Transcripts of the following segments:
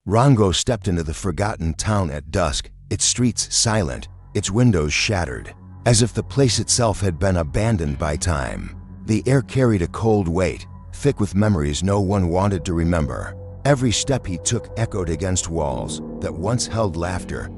Rango stepped into the forgotten town at dusk, its streets silent, its windows shattered, as if the place itself had been abandoned by time. The air carried a cold weight, thick with memories no one wanted to remember. Every step he took echoed against walls that once held laughter,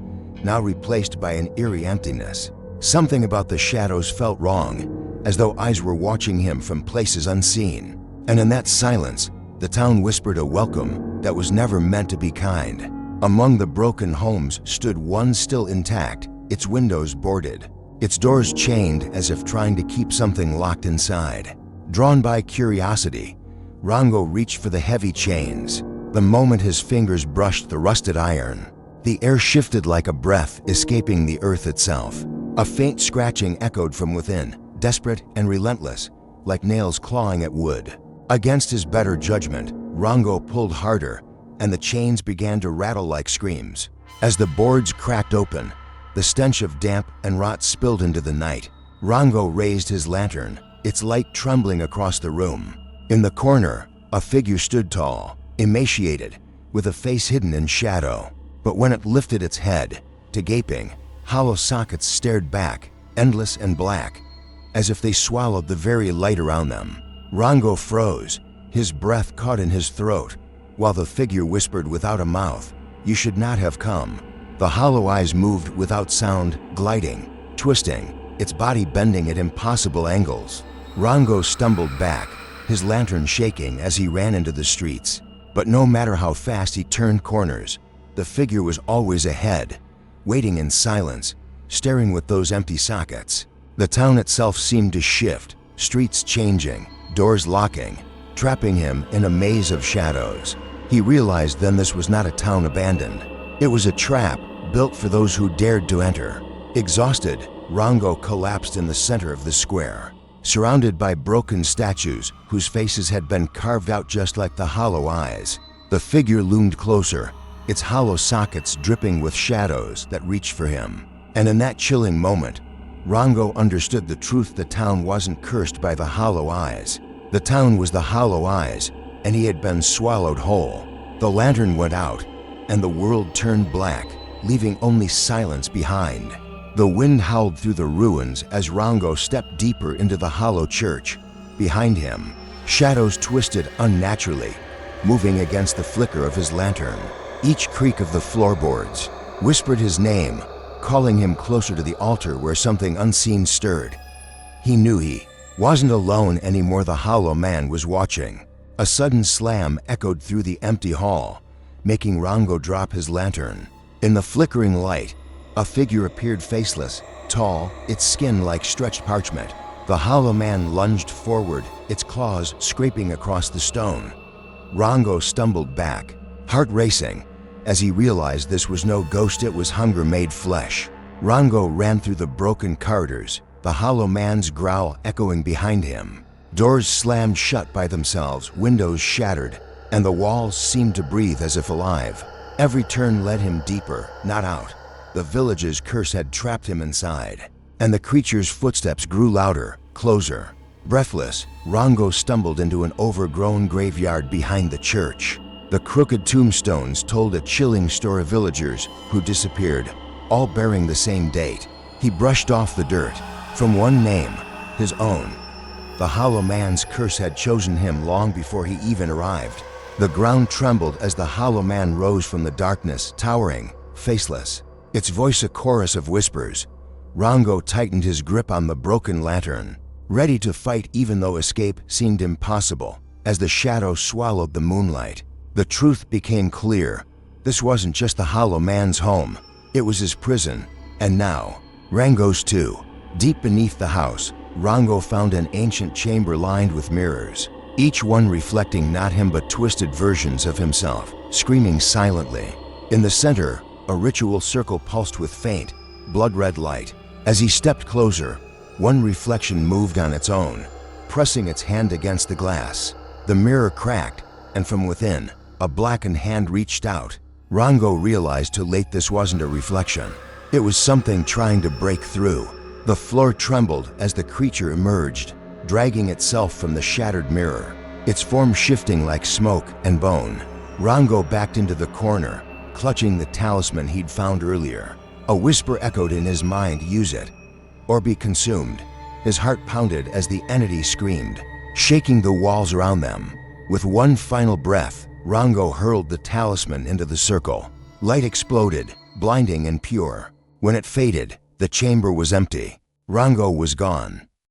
now replaced by an eerie emptiness. Something about the shadows felt wrong, as though eyes were watching him from places unseen. And in that silence, the town whispered a welcome that was never meant to be kind. Among the broken homes stood one still intact, its windows boarded, its doors chained as if trying to keep something locked inside. Drawn by curiosity, Rango reached for the heavy chains. The moment his fingers brushed the rusted iron, the air shifted like a breath escaping the earth itself. A faint scratching echoed from within, desperate and relentless, like nails clawing at wood. Against his better judgment, Rango pulled harder, and the chains began to rattle like screams. As the boards cracked open, the stench of damp and rot spilled into the night. Rango raised his lantern, its light trembling across the room. In the corner, a figure stood tall, emaciated, with a face hidden in shadow. But when it lifted its head, to gaping, hollow sockets stared back, endless and black, as if they swallowed the very light around them. Rango froze, his breath caught in his throat, while the figure whispered without a mouth, "You should not have come." The hollow eyes moved without sound, gliding, twisting, its body bending at impossible angles. Rango stumbled back, his lantern shaking as he ran into the streets. But no matter how fast he turned corners, the figure was always ahead, waiting in silence, staring with those empty sockets. The town itself seemed to shift, streets changing, doors locking, trapping him in a maze of shadows. He realized then this was not a town abandoned. It was a trap built for those who dared to enter. Exhausted, Rango collapsed in the center of the square, surrounded by broken statues whose faces had been carved out just like the hollow eyes. The figure loomed closer, its hollow sockets dripping with shadows that reached for him. And in that chilling moment, Rango understood the truth: the town wasn't cursed by the hollow eyes. The town was the hollow eyes, and he had been swallowed whole. The lantern went out, and the world turned black, leaving only silence behind. The wind howled through the ruins as Rango stepped deeper into the hollow church. Behind him, shadows twisted unnaturally, moving against the flicker of his lantern. Each creak of the floorboards whispered his name, calling him closer to the altar where something unseen stirred. He knew he wasn't alone anymore. The hollow man was watching. A sudden slam echoed through the empty hall, making Rango drop his lantern. In the flickering light, a figure appeared, faceless, tall, its skin like stretched parchment. The hollow man lunged forward, its claws scraping across the stone. Rango stumbled back, heart racing, as he realized this was no ghost, it was hunger made flesh. Rango ran through the broken corridors, the hollow man's growl echoing behind him. Doors slammed shut by themselves, windows shattered, and the walls seemed to breathe as if alive. Every turn led him deeper, not out. The village's curse had trapped him inside, and the creature's footsteps grew louder, closer. Breathless, Rango stumbled into an overgrown graveyard behind the church. The crooked tombstones told a chilling story of villagers who disappeared, all bearing the same date. He brushed off the dirt. From one name, his own. The hollow man's curse had chosen him long before he even arrived. The ground trembled as the hollow man rose from the darkness, towering, faceless, its voice a chorus of whispers. Rango tightened his grip on the broken lantern, ready to fight even though escape seemed impossible. As the shadow swallowed the moonlight, the truth became clear. This wasn't just the hollow man's home, it was his prison, and now, Rango's too. Deep beneath the house, Rango found an ancient chamber lined with mirrors, each one reflecting not him but twisted versions of himself, screaming silently. In the center, a ritual circle pulsed with faint, blood-red light. As he stepped closer, one reflection moved on its own, pressing its hand against the glass. The mirror cracked, and from within, a blackened hand reached out. Rango realized too late this wasn't a reflection. It was something trying to break through. The floor trembled as the creature emerged, dragging itself from the shattered mirror, its form shifting like smoke and bone. Rango backed into the corner, clutching the talisman he'd found earlier. A whisper echoed in his mind, "Use it, or be consumed." His heart pounded as the entity screamed, shaking the walls around them. With one final breath, Rango hurled the talisman into the circle. Light exploded, blinding and pure. When it faded, the chamber was empty. Rango was gone.